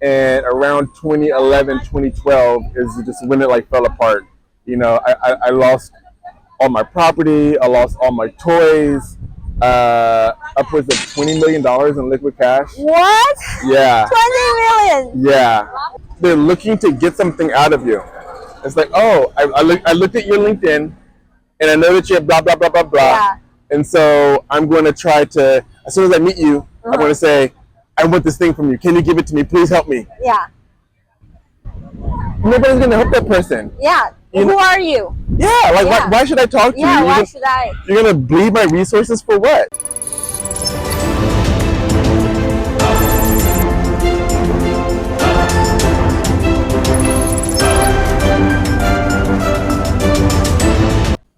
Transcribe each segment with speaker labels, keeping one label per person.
Speaker 1: And around 2011, 2012 is just when it like fell apart. I lost all my property. I lost all my toys. Upwards of $20 million in liquid cash.
Speaker 2: What?
Speaker 1: Yeah.
Speaker 2: 20 million?
Speaker 1: Yeah. They're looking to get something out of you. It's like, oh, I looked at your LinkedIn and I know that you have blah, blah, blah, blah, blah.
Speaker 2: Yeah.
Speaker 1: And so I'm going to try to, as soon as I meet you, I'm going to say, I want this thing from you. Can you give it to me? Please help me.
Speaker 2: Yeah.
Speaker 1: Nobody's going to help that person.
Speaker 2: Yeah. Who are you?
Speaker 1: Yeah. Like, why should I talk to you?
Speaker 2: Yeah, why should I?
Speaker 1: You're going to bleed my resources for what?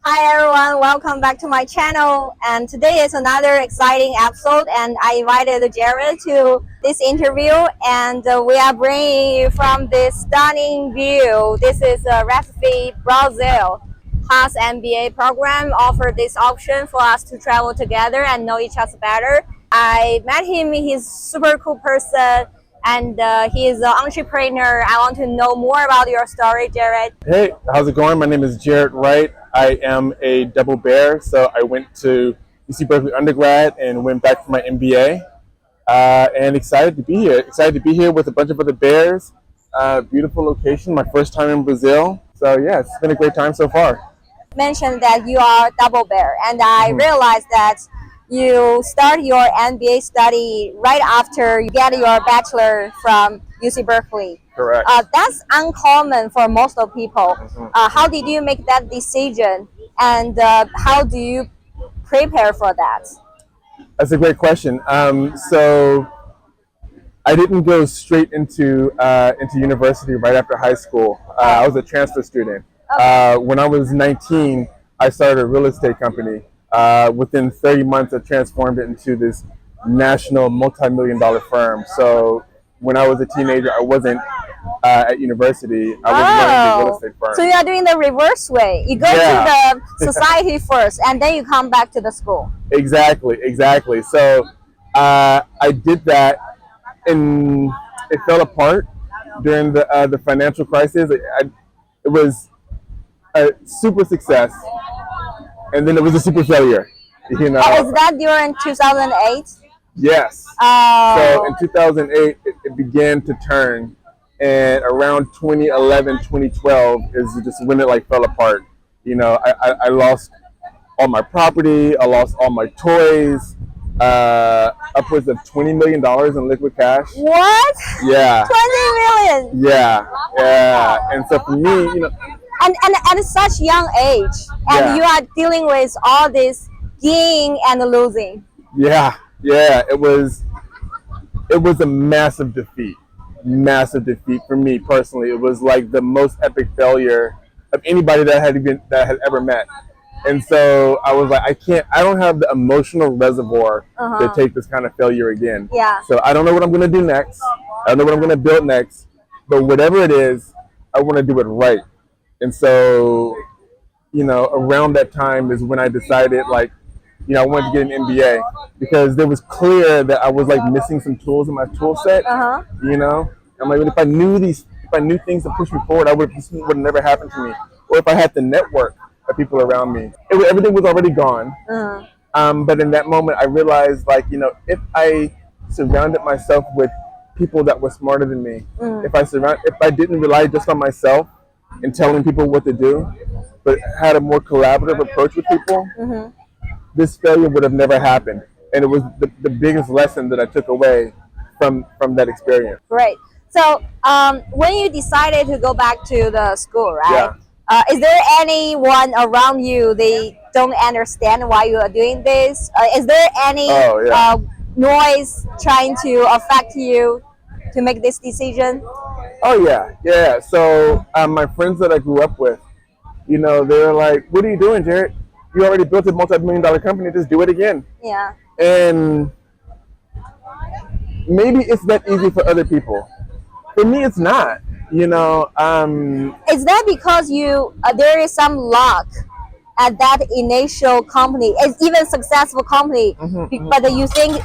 Speaker 2: Hi everyone, welcome back to my channel, and today is another exciting episode, and I invited Jarrett to this interview, and we are bringing you from this stunning view. This is Recife, Brazil. Class MBA program offered this option for us to travel together and know each other better. I met him, he's a super cool person, and he is an entrepreneur. I want to know more about your story, Jarrett.
Speaker 1: Hey, how's it going? My name is Jerrette. I am a double bear, so I went to UC Berkeley undergrad and went back for my MBA. And excited to be here. Excited to be here with a bunch of other bears. Beautiful location, my first time in Brazil. So yeah, it's been a great time so far.
Speaker 2: You mentioned that you are double bear, and I realized that you start your MBA study right after you get your bachelor from UC Berkeley.
Speaker 1: Correct.
Speaker 2: That's uncommon for most of people. How did you make that decision, and how do you prepare for that?
Speaker 1: That's a great question. So I didn't go straight into university right after high school. I was a transfer student. When I was 19, I started a real estate company. Within 30 months, I transformed it into this national multi-million-dollar firm. So when I was a teenager, I wasn't at university. I was running the real estate firm.
Speaker 2: So you are doing the reverse way. You go to the society first, and then you come back to the school.
Speaker 1: Exactly. So I did that, and it fell apart during the financial crisis. It was a super success, and then it was a super failure. Is
Speaker 2: that during 2008?
Speaker 1: Yes. So in 2008, it began to turn, and around 2011, 2012 is just when it like fell apart. I lost all my property. I lost all my toys. Upwards of $20 million in liquid cash.
Speaker 2: What?
Speaker 1: Yeah.
Speaker 2: 20 million.
Speaker 1: Yeah. And so for me,
Speaker 2: and at such young age, and you are dealing with all this gain and losing.
Speaker 1: Yeah. It was a massive defeat for me personally. It was like the most epic failure of anybody that had ever met. And so I was like, I don't have the emotional reservoir to take this kind of failure again.
Speaker 2: Yeah.
Speaker 1: So I don't know what I'm going to do next. I don't know what I'm going to build next, but whatever it is, I want to do it right. And so, around that time is when I decided, I wanted to get an MBA because it was clear that I was missing some tools in my tool set. I'm like, if I knew things to push me forward, this would have never happened to me. Or if I had the network of people around me, everything was already gone. But in that moment, I realized, if I surrounded myself with people that were smarter than me, if I didn't rely just on myself and telling people what to do, but had a more collaborative approach with people, this failure would have never happened. And it was the biggest lesson that I took away from that experience.
Speaker 2: Great. So when you decided to go back to the school, right? Is there anyone around you, they don't understand why you are doing this? Is there any noise trying to affect you to make this decision?
Speaker 1: Oh yeah. So my friends that I grew up with, they were like, "What are you doing, Jarrett? You already built a multi-million-dollar company. Just do it again."
Speaker 2: Yeah.
Speaker 1: And maybe it's that easy for other people. For me, it's not.
Speaker 2: Is that because there is some luck at that initial company? It's even successful company, but you think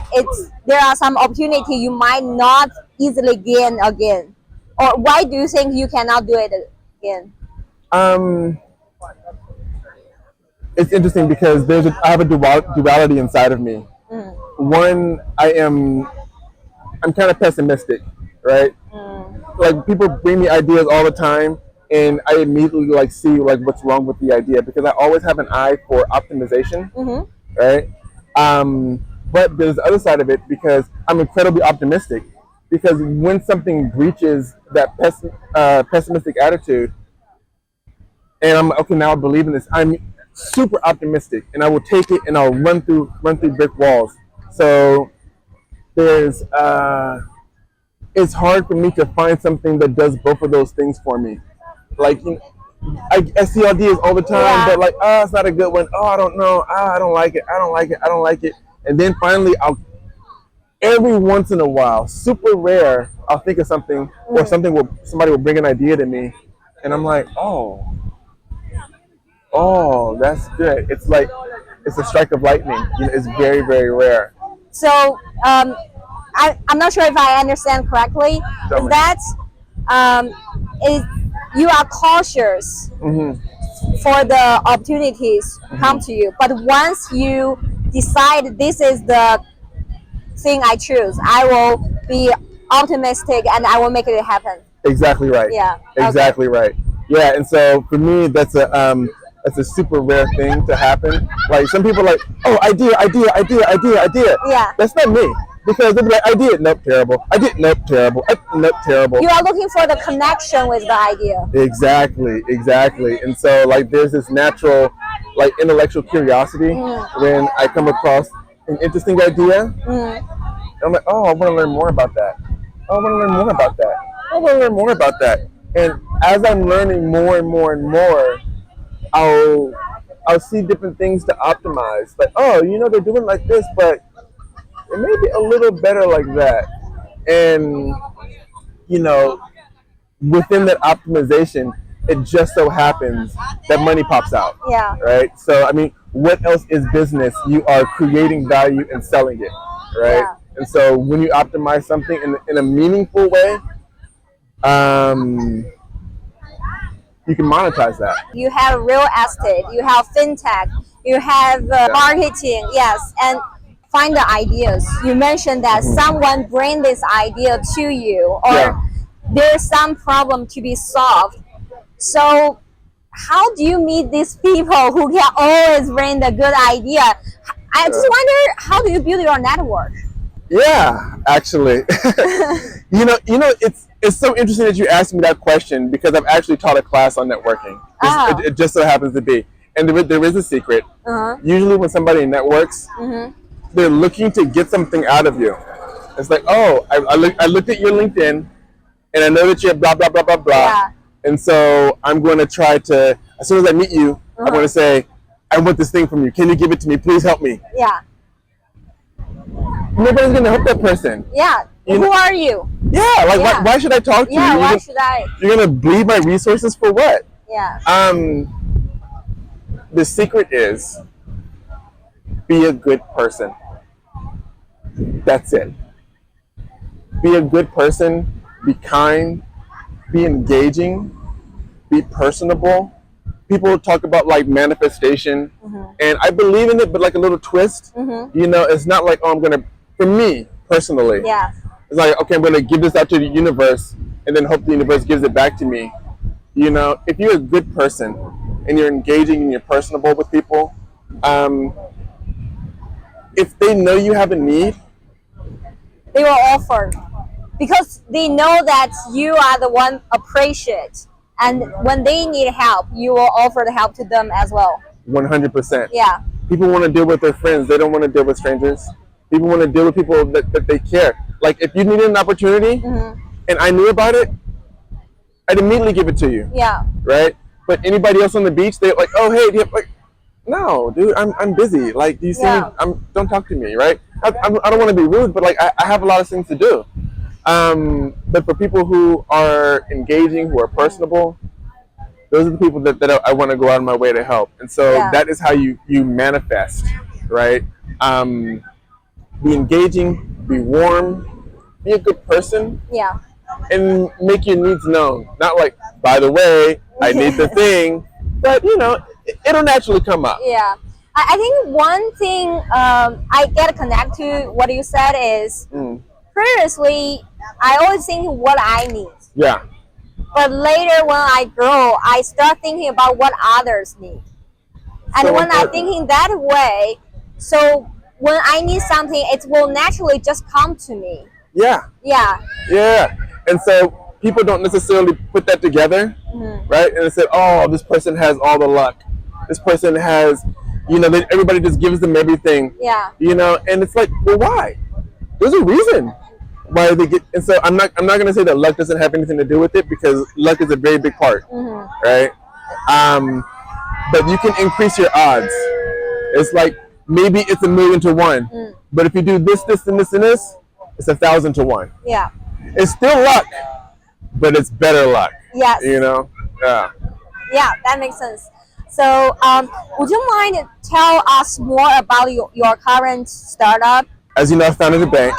Speaker 2: there are some opportunity you might not easily gain again? Or why do you think you cannot do it again?
Speaker 1: Um, it's interesting because I have a duality inside of me.
Speaker 2: Mm,
Speaker 1: One, I'm kind of pessimistic, right?
Speaker 2: mm,
Speaker 1: Like people bring me ideas all the time, and I immediately like see like what's wrong with the idea because I always have an eye for optimization,
Speaker 2: mm-hmm.
Speaker 1: right? But there's the other side of it because I'm incredibly optimistic. Because when something breaches that pessimistic attitude, and I'm okay now I believe in this, I'm super optimistic, and I will take it and I'll run through brick walls. So there's it's hard for me to find something that does both of those things for me. Like I see ideas all the time,
Speaker 2: Yeah.
Speaker 1: but like, oh, it's not a good one. Oh, I don't know. Oh, I don't like it. I don't like it. I don't like it. And then finally, every once in a while, super rare, I'll think of something, or somebody will bring an idea to me, and I'm like, oh, that's good. It's like it's a strike of lightning. It's very, very rare.
Speaker 2: So I'm not sure if I understand correctly.
Speaker 1: Tell
Speaker 2: Is
Speaker 1: me.
Speaker 2: that um, is you are cautious
Speaker 1: Mm-hmm.
Speaker 2: for the opportunities come to you, but once you decide this is the thing I choose, I will be optimistic and I will make it happen.
Speaker 1: Exactly right.
Speaker 2: Yeah.
Speaker 1: Exactly right. Yeah, and so for me, that's a super rare thing to happen. Like some people are like, oh, idea.
Speaker 2: Yeah.
Speaker 1: That's not me because they'll be like, idea, nope, terrible. Idea, nope, terrible. Nope, terrible.
Speaker 2: You are looking for the connection with the idea.
Speaker 1: Exactly. And so like there's this natural like intellectual curiosity when I come across an interesting idea. I'm like, oh, I want to learn more about that. Oh, I want to learn more about that. I want to learn more about that. And as I'm learning more and more and more, I'll see different things to optimize. Like, oh, they're doing like this, but it may be a little better like that. And within that optimization, it just so happens that money pops out.
Speaker 2: Yeah.
Speaker 1: Right. So I mean, what else is business? You are creating value and selling it. Right.
Speaker 2: Yeah.
Speaker 1: And so when you optimize something in a meaningful way, you can monetize that.
Speaker 2: You have real estate, you have fintech, you have marketing, yes, and find the ideas. You mentioned that someone bring this idea to you, or
Speaker 1: Yeah.
Speaker 2: there's some problem to be solved. So how do you meet these people who can always bring the good idea? I just wonder, how do you build your network?
Speaker 1: Yeah, actually, it's so interesting that you asked me that question because I've actually taught a class on networking.
Speaker 2: Oh.
Speaker 1: It just so happens to be, and there is a secret.
Speaker 2: Uh-huh.
Speaker 1: Usually, when somebody networks, they're looking to get something out of you. It's like, oh, I looked at your LinkedIn, and I know that you have blah blah blah blah blah,
Speaker 2: Yeah.
Speaker 1: and so I'm going to try to, as soon as I meet you, I'm going to say, I want this thing from you. Can you give it to me? Please help me.
Speaker 2: Yeah.
Speaker 1: Nobody's going to help that person.
Speaker 2: Yeah.
Speaker 1: You
Speaker 2: Who
Speaker 1: know-
Speaker 2: are you?
Speaker 1: Yeah, like
Speaker 2: Yeah.
Speaker 1: why should I talk to
Speaker 2: Yeah,
Speaker 1: you?
Speaker 2: why should I?
Speaker 1: You're gonna bleed my resources for what?
Speaker 2: Yeah.
Speaker 1: The secret is be a good person. That's it. Be a good person, be kind, be engaging, be personable. People talk about like manifestation, and I believe in it, but like a little twist. It's not like, oh, for me personally,
Speaker 2: Yeah.
Speaker 1: it's like, okay, I'm going to give this out to the universe and then hope the universe gives it back to me. If you're a good person and you're engaging and you're personable with people, if they know you have a need,
Speaker 2: They will offer because they know that you are the one appreciate, and when they need help, you will offer the help to them as well.
Speaker 1: 100%.
Speaker 2: Yeah.
Speaker 1: People want to deal with their friends. They don't want to deal with strangers. People want to deal with people that they care. Like if you needed an opportunity and I knew about it, I'd immediately give it to you.
Speaker 2: Yeah.
Speaker 1: Right? But anybody else on the beach, they're like, oh, hey, like, no, dude, I'm busy. Like, do you see
Speaker 2: Yeah.
Speaker 1: me? Don't talk to me, right? I don't want to be rude, but like, I have a lot of things to do. But for people who are engaging, who are personable, those are the people that I want to go out of my way to help. And so
Speaker 2: Yeah.
Speaker 1: that is how you manifest, right? Be engaging, be warm, be a good person
Speaker 2: Yeah.
Speaker 1: and make your needs known. Not like, by the way, I need the thing, but it'll naturally come up.
Speaker 2: Yeah. I think one thing I get connect to what you said is previously I always think what I need.
Speaker 1: Yeah.
Speaker 2: But later when I grow, I start thinking about what others need. And
Speaker 1: So
Speaker 2: when I'm
Speaker 1: important.
Speaker 2: thinking that way, so when I need something, it will naturally just come to me.
Speaker 1: Yeah.
Speaker 2: Yeah.
Speaker 1: Yeah. And so people don't necessarily put that together, right? And they say, oh, this person has all the luck. This person has, everybody just gives them everything.
Speaker 2: Yeah.
Speaker 1: And it's like, well, why? There's a reason why they get. And so I'm not going to say that luck doesn't have anything to do with it, because luck is a very big part, right? But you can increase your odds. It's like maybe it's 1,000,000 to 1, but if you do this, this, and this, and this, it's 1,000 to 1.
Speaker 2: Yeah.
Speaker 1: It's still luck, but it's better luck.
Speaker 2: Yes.
Speaker 1: Yeah.
Speaker 2: Yeah, that makes sense. So, would you mind tell us more about your current startup?
Speaker 1: As you know, I founded a bank.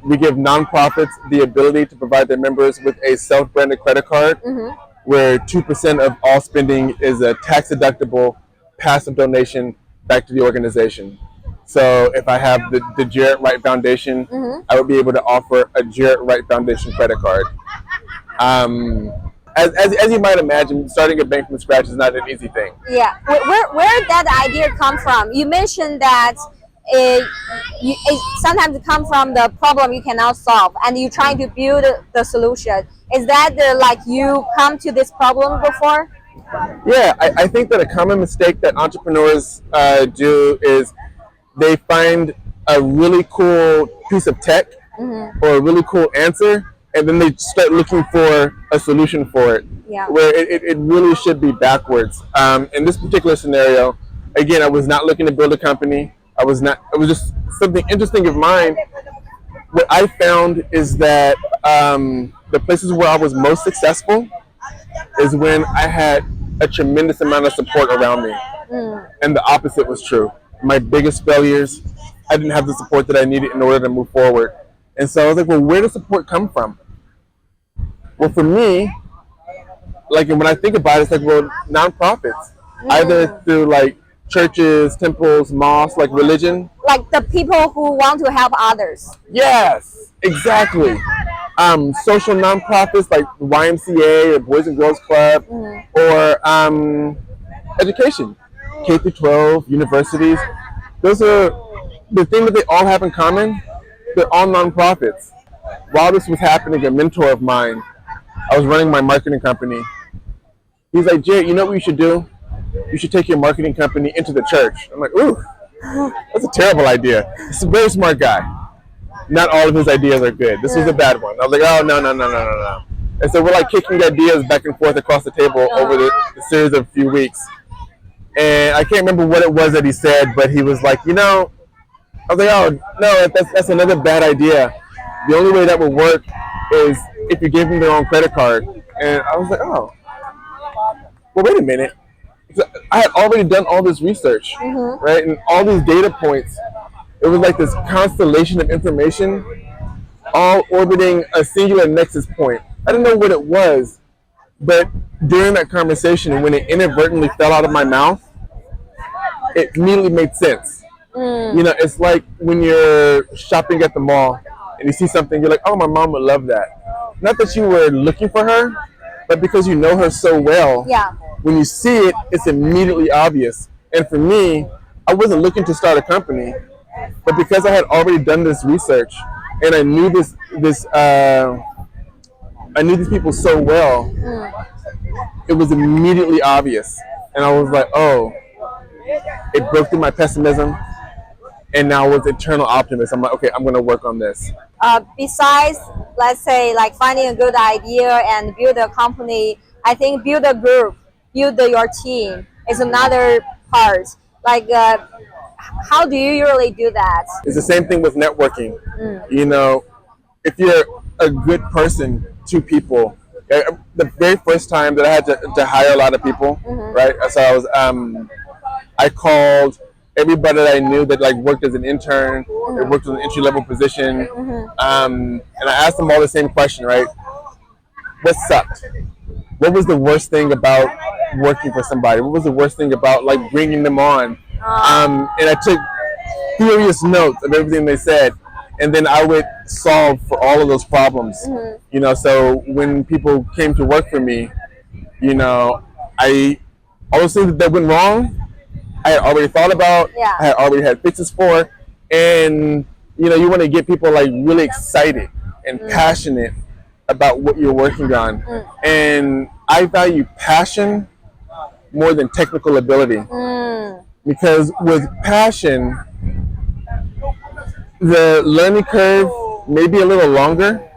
Speaker 1: We give nonprofits the ability to provide their members with a self-branded credit card, where 2% of all spending is a tax-deductible passive donation back to the organization. So if I have the Jerrette Foundation, I would be able to offer a Jerrette Foundation credit card. As you might imagine, starting a bank from scratch is not an easy thing.
Speaker 2: Yeah. Where did that idea come from? You mentioned that it sometimes come from the problem you cannot solve, and you're trying to build the solution. Is that like you come to this problem before?
Speaker 1: Yeah, I think that a common mistake that entrepreneurs do is they find a really cool piece of tech or a really cool answer, and then they start looking for a solution for it.
Speaker 2: Yeah.
Speaker 1: Where it really should be backwards. In this particular scenario, again, I was not looking to build a company. It was just something interesting of mine. What I found is that the places where I was most successful is when I had a tremendous amount of support around me. And the opposite was true. My biggest failures, I didn't have the support that I needed in order to move forward. And so I was like, well, where does support come from? Well, for me, like when I think about it, it's like, well, nonprofits, either through like churches, temples, mosques, like religion.
Speaker 2: Like the people who want to help others.
Speaker 1: Yes, exactly. Social nonprofits like YMCA or Boys and Girls Club, or education, K through 12, universities. Those are the thing that they all have in common. They're all nonprofits. While this was happening, a mentor of mine, I was running my marketing company. He's like, Jarrett, you know what you should do? You should take your marketing company into the church. I'm like, ooh, that's a terrible idea. He's a very smart guy. Not all of his ideas are good. This was a bad one. I was like, oh, no. And so we're like kicking ideas back and forth across the table over the series of few weeks. And I can't remember what it was that he said, but he was like, I was like, oh, no, that's another bad idea. The only way that would work is if you gave them their own credit card. And I was like, oh, well, wait a minute. I had already done all this research, right? And all these data points. It was like this constellation of information all orbiting a singular nexus point. I didn't know what it was, but during that conversation, when it inadvertently fell out of my mouth, it immediately made sense. It's like when you're shopping at the mall and you see something, you're like, oh, my mom would love that. Not that you were looking for her, but because you know her so well.
Speaker 2: Yeah.
Speaker 1: When you see it, it's immediately obvious. And for me, I wasn't looking to start a company, but because I had already done this research and I knew I knew these people so well, it was immediately obvious. And I was like, oh, it broke through my pessimism, and now with eternal optimism, I'm like, okay, I'm going to work on this.
Speaker 2: Besides, let's say, like finding a good idea and build a company, I think build a group, build your team is another part. Like, how do you usually do that?
Speaker 1: It's the same thing with networking. If you're a good person to people, the very first time that I had to hire a lot of people, right? So I called everybody that I knew that like worked as an intern, that worked as an entry level position, and I asked them all the same question, right? What sucked? What was the worst thing about working for somebody? What was the worst thing about like bringing them on? And I took furious notes of everything they said, and then I would solve for all of those problems. You know, so when people came to work for me, you know, all those things that went wrong, I had already thought about.
Speaker 2: Yeah.
Speaker 1: I had already had fixes for, and you know, you want to get people like really excited and passionate about what you're working on, and I value passion more than technical ability, because with passion, the learning curve may be a little longer,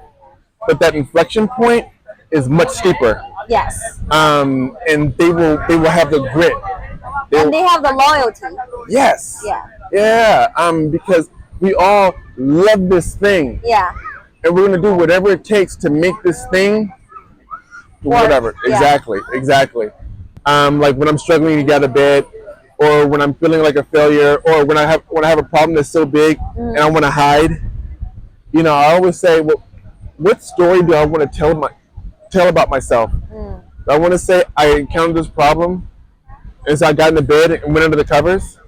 Speaker 1: but that inflection point is much steeper.
Speaker 2: Yes.
Speaker 1: And they will have the grit.
Speaker 2: And they have the loyalty.
Speaker 1: Yes.
Speaker 2: Yeah.
Speaker 1: Yeah. Because we all love this thing,
Speaker 2: Yeah.
Speaker 1: and we're gonna do whatever it takes to make this thing whatever.
Speaker 2: Yeah.
Speaker 1: Exactly. Like when I'm struggling to get out of bed, or when I'm feeling like a failure, or when I have a problem that's so big and I want to hide. You know, I always say, well, what story do I want to tell about myself? Do I want to say I encountered this problem, and so I got into bed and went under the covers?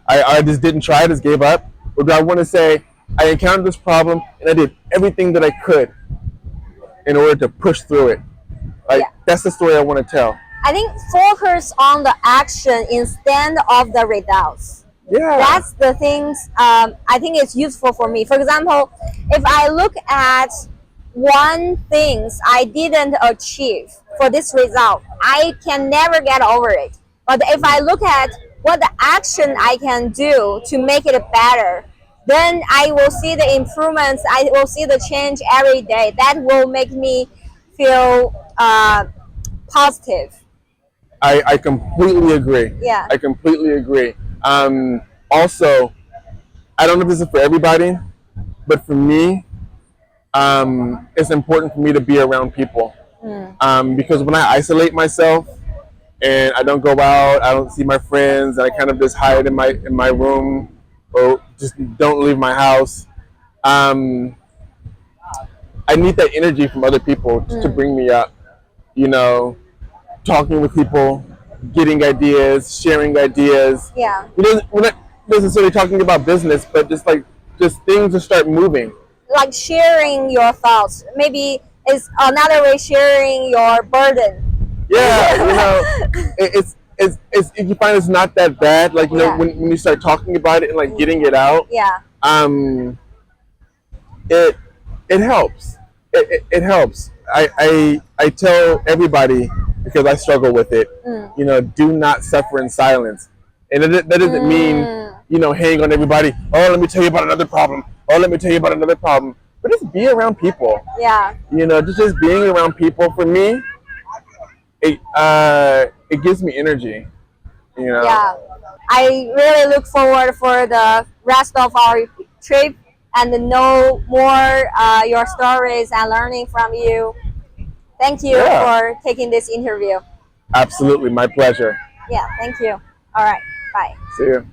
Speaker 1: I just didn't try, I just gave up? Or do I want to say I encountered this problem and I did everything that I could in order to push through it? Like, that's the story I want to tell.
Speaker 2: I think focus on the action instead of the results.
Speaker 1: Yeah.
Speaker 2: That's the things I think it's useful for me. For example, if I look at one things I didn't achieve for this result, I can never get over it. But if I look at what the action I can do to make it better, then I will see the improvements, I will see the change every day. That will make me feel positive.
Speaker 1: I completely agree.
Speaker 2: Yeah.
Speaker 1: I completely agree. Also, I don't know if this is for everybody, but for me, it's important for me to be around people. Because when I isolate myself and I don't go out, I don't see my friends, and I kind of just hide in my room or just don't leave my house, I need that energy from other people to bring me up. You know, talking with people, getting ideas, sharing ideas.
Speaker 2: Yeah.
Speaker 1: We're not necessarily talking about business, but just things to start moving.
Speaker 2: Like sharing your thoughts. Maybe it's another way sharing your burden.
Speaker 1: Yeah, you know, it's you find it's not that bad. Like, you know, when you start talking about it and like getting it out.
Speaker 2: Yeah.
Speaker 1: It helps. It helps. I tell everybody, because I struggle with it, you know, do not suffer in silence. And that doesn't mean, you know, hang on everybody. Oh, let me tell you about another problem. Oh, let me tell you about another problem. But just be around people.
Speaker 2: Yeah.
Speaker 1: You know, just being around people, for me, it gives me energy. You know.
Speaker 2: Yeah. I really look forward for the rest of our trip and to know more your stories and learning from you. Thank you for taking this interview.
Speaker 1: Absolutely, my pleasure.
Speaker 2: Yeah, thank you. All right, bye.
Speaker 1: See you.